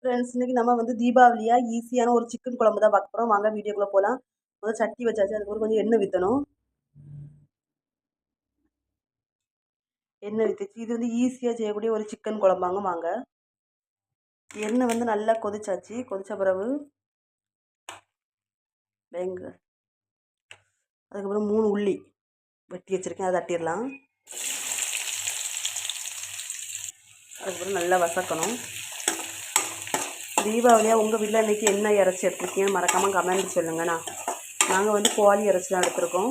Friends இன்னைக்கு நம்ம வந்து தீபாவளியா ஈஸியான ஒரு சிக்கன் குழம்பு தான் பார்க்க போகிறோம். வாங்க வீடியோக்குள்ளே போகலாம். முதல்ல சட்டி வச்சாச்சு, அதுக்கு கொஞ்சம் எண்ணெய் விற்றணும். எண்ணெய் விற்றுச்சு. இது வந்து ஈஸியாக செய்யக்கூடிய ஒரு சிக்கன் குழம்பாங்க. வாங்க, எண்ணெய் வந்து நல்லா கொதிச்சாச்சு. கொதிச்ச பிறகு அதுக்கப்புறம் 3 உள்ளி வெட்டி வச்சுருக்கேன், அதை தட்டிடலாம். அதுக்கப்புறம் நல்லா வசக்கணும். தீபாவளியாக உங்கள் வீட்டில் இன்றைக்கி என்ன இறைச்சி எடுத்துருக்கீங்கன்னு மறக்காமல் கமெண்ட் சொல்லுங்கண்ணா. நாங்கள் வந்து கோழி இறைச்சி தான் எடுத்துருக்கோம்.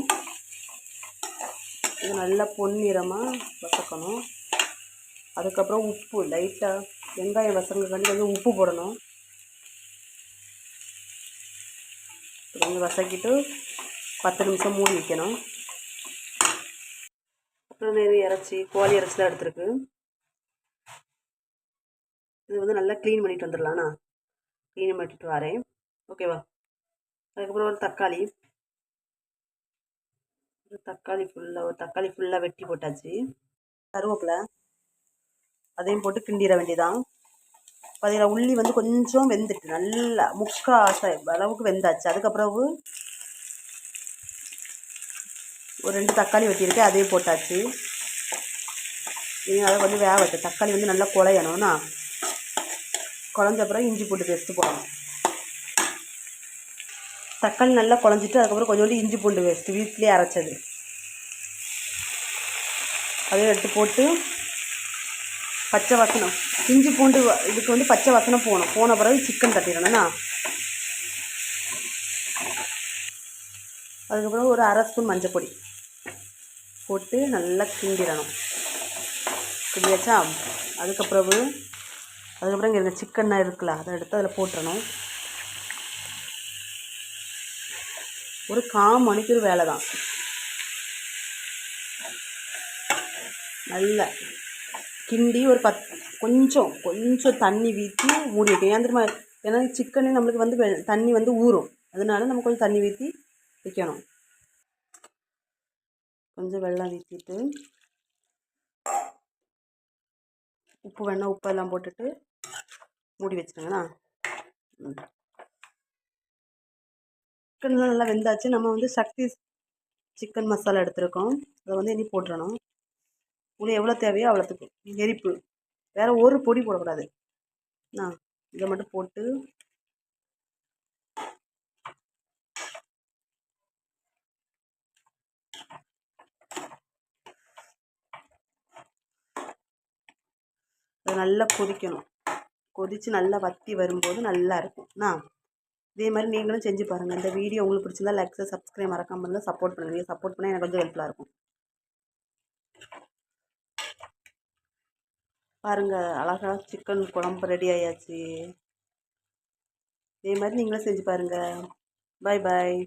இது நல்லா பொன்னிறமாக வசக்கணும். அதுக்கப்புறம் உப்பு லைட்டாக வெங்காயம் வசங்கிறதுக்காண்டி கொஞ்சம் உப்பு போடணும். கொஞ்சம் வசக்கிட்டு 10 நிமிஷம் மூடி வைக்கணும். அப்புறம் இறைச்சி கோழி இறைச்சி தான் எடுத்துருக்கு. இது வந்து நல்லா க்ளீன் பண்ணிட்டு வந்துடலாண்ணா. க்ளீன் பண்ணிட்டு வரேன், ஓகேவா? அதுக்கப்புறம் ஒரு தக்காளி ஃபுல்லாக வெட்டி போட்டாச்சு. கருவேப்பிலை அதையும் போட்டு கிண்டிட வேண்டியதான். பார்த்தீங்கன்னா உள்ளி வந்து கொஞ்சம் வெந்துட்டு நல்லா முக்கால் அளவுக்கு வெந்தாச்சு. அதுக்கப்புறம் ஒரு 2 தக்காளி வெட்டியிருக்கேன், அதையும் போட்டாச்சு. அதை வந்து வேக வச்ச தக்காளி வந்து நல்லா குழையணும்னா, குழஞ்ச அப்புறம் இஞ்சி பூண்டு பேஸ்ட்டு போடணும். தக்காளி நல்லா குழஞ்சிட்டு அதுக்கப்புறம் கொஞ்சோண்டு இஞ்சி பூண்டு பேஸ்ட்டு வீட்டிலே அரைச்சது அதையும் எடுத்து போட்டு பச்சை வாசனம் இஞ்சி பூண்டு இதுக்கு வந்து பச்சை வாசனம் போன பிறகு சிக்கன் தட்டிடணும்னா. அதுக்கப்புறம் ஒரு 1/2 ஸ்பூன் மஞ்சள் பொடி போட்டு நல்லா கிண்டிடணும். கிண்டியாச்சா? அதுக்கப்புறம் இங்கே சிக்கன் இருக்குல்ல, அதை எடுத்து அதில் போட்டுடணும். ஒரு 1/4 மணிக்கூர் வேலை தான். நல்லா கிண்டி ஒரு கொஞ்சம் தண்ணி ஊற்றி மூடி வைக்கணும். ஏன் தெரியுமா? ஏன்னா சிக்கனே நம்மளுக்கு வந்து தண்ணி வந்து ஊறும். அதனால நம்ம கொஞ்சம் தண்ணி ஊற்றி வைக்கணும். கொஞ்சம் வெல்லம் ஊற்றிட்டு உப்பு எல்லாம் போட்டுட்டு மூடி வச்சுருங்கண்ணா. சிக்கன்லாம் நல்லா வெந்தாச்சு. நம்ம வந்து சக்தி சிக்கன் மசாலா எடுத்துருக்கோம், அதை வந்து இனி போட்டுடணும். உங்களுக்கு எவ்வளோ தேவையோ அவ்வளோத்துக்கு எரிப்பு, வேறு ஒரு பொடி போடக்கூடாது. இதை மட்டும் போட்டு அதை நல்லா கொதிக்கணும். கொதித்து நல்லா வற்றி வரும்போது நல்லா இருக்கும்ண்ணா. இதே மாதிரி நீங்களும் செஞ்சு பாருங்கள். இந்த வீடியோ உங்களுக்கு பிடிச்சிருந்தா லைக் சப்ஸ்கிரைப் மறக்காம இருந்தால் சப்போர்ட் பண்ணுங்கள். நீங்கள் சப்போர்ட் பண்ணால் எனக்கு கொஞ்சம் ஹெல்ப்ஃபுல்லாக இருக்கும். பாருங்கள், அழகாக சிக்கன் குழம்பு ரெடி ஆயாச்சு. இதே மாதிரி நீங்களும் செஞ்சு பாருங்கள். பாய் பாய்.